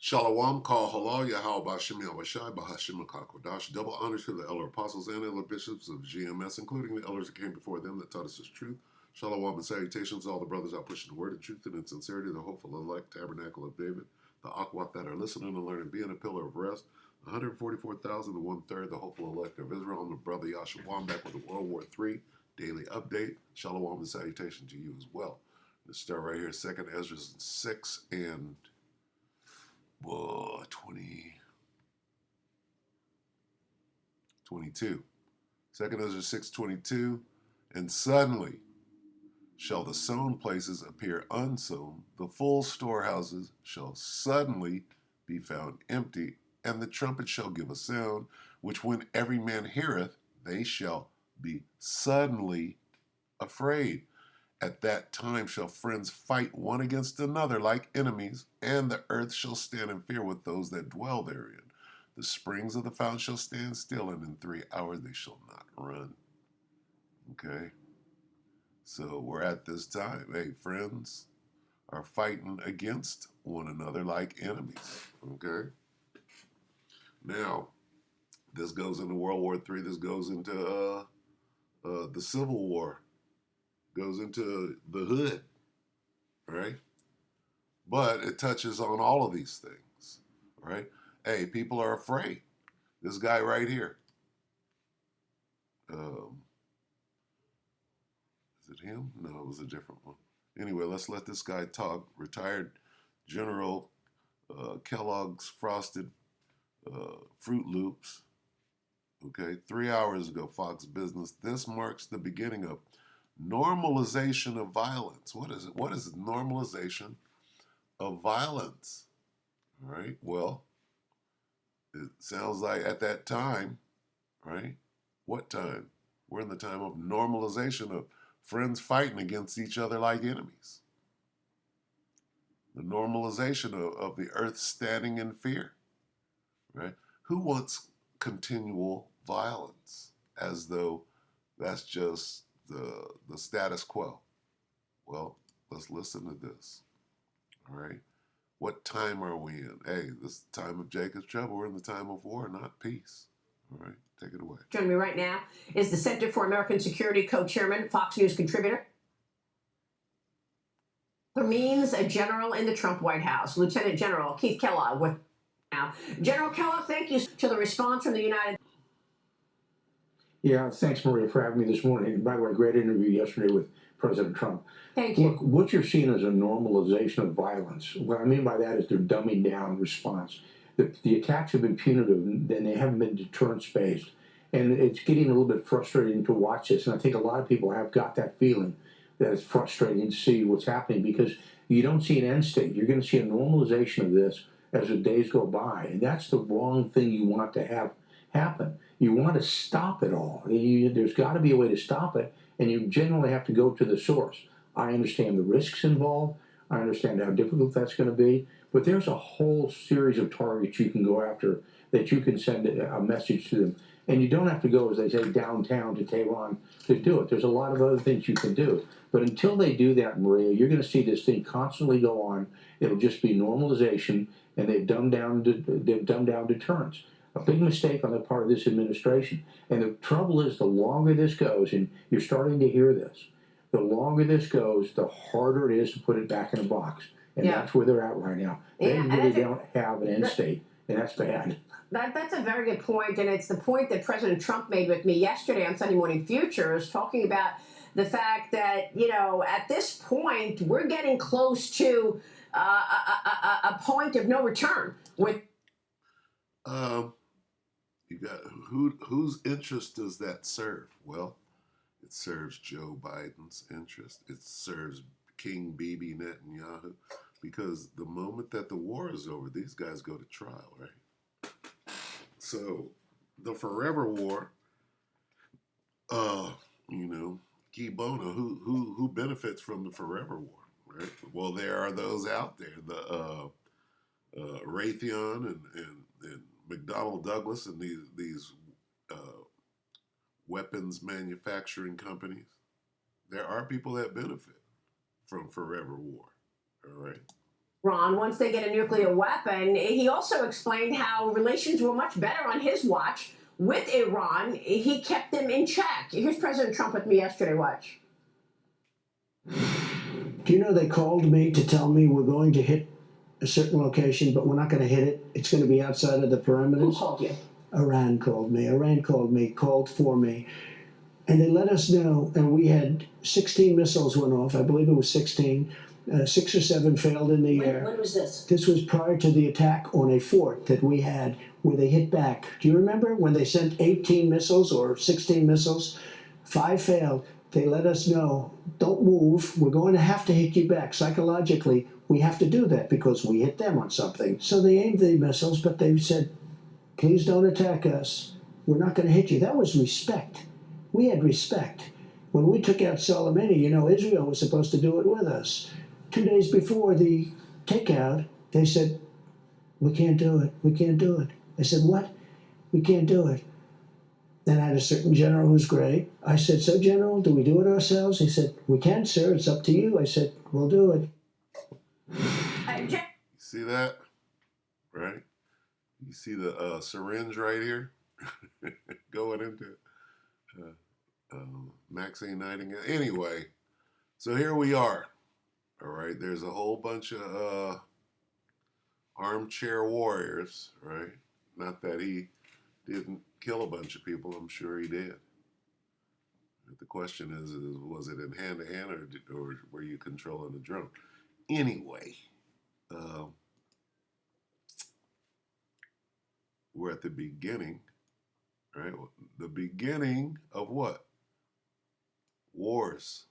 Shalom, call halal, Yahal Bashim Yahweh Bahashim Kakodash. Double honors to the elder apostles and elder bishops of GMS, including the elders that came before them that taught us his truth. Shalom and salutations to all the brothers out pushing the word of truth and in sincerity, the hopeful elect tabernacle of David, the Akwat that are listening and learning, being a pillar of rest. 144,000 and one-third, the hopeful elect of Israel. I'm the brother Yahshua back with a World War III daily update. Shalom and salutation to you as well. Let's start right here, 2nd Ezra 6 and 22. 2nd Ezra 6:22. And suddenly shall the sown places appear unsown, the full storehouses shall suddenly be found empty, and the trumpet shall give a sound, which when every man heareth, they shall be suddenly afraid. At that time shall friends fight one against another like enemies, and the earth shall stand in fear with those that dwell therein. The springs of the fountain shall stand still, and in 3 hours they shall not run. Okay? So we're at this time. Hey, friends are fighting against one another like enemies. Okay? Now, this goes into World War III. This goes into the Civil War. Goes into the hood. Right? But it touches on all of these things, right? Hey, people are afraid. This guy right here. Is it him? No, it was a different one. Anyway, let's let this guy talk. Retired General Kellogg's Frosted Fruit Loops. Okay, 3 hours ago, Fox Business. This marks the beginning of normalization of violence. What is it? What is normalization of violence? All right, well, it sounds like at that time, right? What time? We're in the time of normalization of friends fighting against each other like enemies. The normalization of the earth standing in fear, right? Who wants continual violence as though that's just the status quo? Well, let's listen to this, all right? What time are we in? Hey, this is the time of Jacob's trouble. We're in the time of war, not peace. All right, take it away. Joining me right now is the Center for American Security co-chairman, Fox News contributor. Means a general in the Trump White House, Lieutenant General Keith Kellogg. With now, General Kellogg, thank you to the response from the United. Yeah, thanks, Maria, for having me this morning. And by the way, great interview yesterday with President Trump. Thank you. Look, what you're seeing is a normalization of violence. What I mean by that is they're dumbing down response. The attacks have been punitive, and they haven't been deterrence-based. And it's getting a little bit frustrating to watch this. And I think a lot of people have got that feeling that it's frustrating to see what's happening because you don't see an end state. You're going to see a normalization of this as the days go by. And that's the wrong thing you want to have happen. You want to stop it all. There's got to be a way to stop it, and you generally have to go to the source. I understand the risks involved. I understand how difficult that's going to be, but there's a whole series of targets you can go after that you can send a message to them. And you don't have to go, as they say, downtown to Tehran to do it. There's a lot of other things you can do. But until they do that, Maria, you're going to see this thing constantly go on. It'll just be normalization, and they've dumbed down deterrence. A big mistake on the part of this administration. And the trouble is, the longer this goes, and you're starting to hear this, the longer this goes, the harder it is to put it back in a box. And that's where they're at right now. They really don't have an end state, and that's bad. That's a very good point, and it's the point that President Trump made with me yesterday on Sunday Morning Futures, talking about the fact that, at this point, we're getting close to a point of no return with... You got whose interest does that serve? Well, it serves Joe Biden's interest. It serves King Bibi Netanyahu, because the moment that the war is over, these guys go to trial, right? So the forever war, Key Bono, who benefits from the forever war, right? Well, there are those out there, the Raytheon and McDonnell Douglas and these weapons manufacturing companies. There are people that benefit from forever war. All right. Ron, once they get a nuclear weapon. He also explained how relations were much better on his watch with Iran. He kept them in check. Here's President Trump with me yesterday. Watch. Do you know they called me to tell me we're going to hit a certain location, but we're not going to hit it? It's going to be outside of the perimeters. Who called you? Iran called me. Iran called for me. And they let us know, and we had 16 missiles went off. I believe it was 16. 6 or 7 failed in the air. When was this? This was prior to the attack on a fort that we had where they hit back. Do you remember when they sent 18 missiles or 16 missiles? 5 failed. They let us know, don't move. We're going to have to hit you back. Psychologically, we have to do that because we hit them on something. So they aimed the missiles, but they said, please don't attack us. We're not going to hit you. That was respect. We had respect. When we took out Soleimani, you know, Israel was supposed to do it with us. 2 days before the takeout, they said, we can't do it. We can't do it. I said, what? We can't do it. Then I had a certain general who's great. I said, so General, do we do it ourselves? He said, we can, sir. It's up to you. I said, we'll do it. You see that? Right? You see the syringe right here? Going into Maxine Nightingale. Anyway, so here we are. All right, there's a whole bunch of armchair warriors, right? Not that he didn't kill a bunch of people. I'm sure he did. But the question is was it in hand-to-hand or were you controlling the drone? Anyway, we're at the beginning, right? The beginning of what? Wars.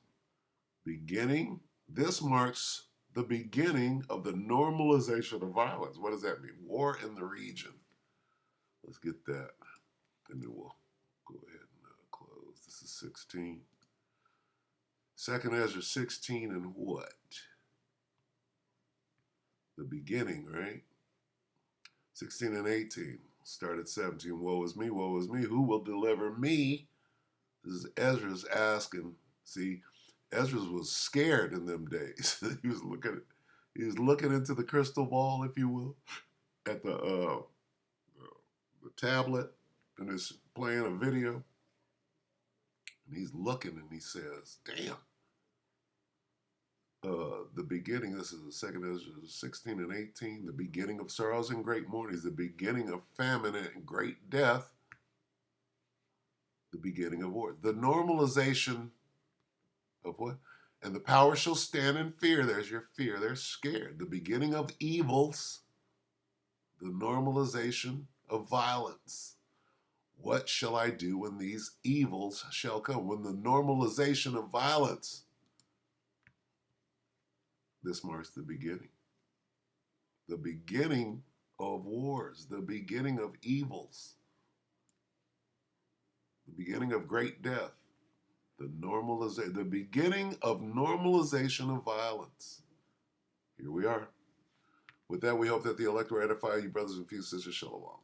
Beginning. This marks the beginning of the normalization of violence. What does that mean? War in the region. Let's get that. And then we'll go ahead and close. This is 16. Second Ezra 16 and what? The beginning, right? 16 and 18. Start at 17. Woe is me, woe is me. Who will deliver me? This is Ezra's asking. See, Ezra was scared in them days. He was looking into the crystal ball, if you will, at the tablet, and is playing a video. And he's looking and he says, damn. The beginning, this is the second Ezra 16 and 18, the beginning of sorrows and great mournings, the beginning of famine and great death, the beginning of war. The normalization of what? And the power shall stand in fear. There's your fear. They're scared. The beginning of evils, the normalization of violence. What shall I do when these evils shall come? When the normalization of violence. This marks the beginning. The beginning of wars. The beginning of evils. The beginning of great death. The beginning of normalization of violence. Here we are. With that, we hope that the elect will edify you, brothers and sisters. Shalom.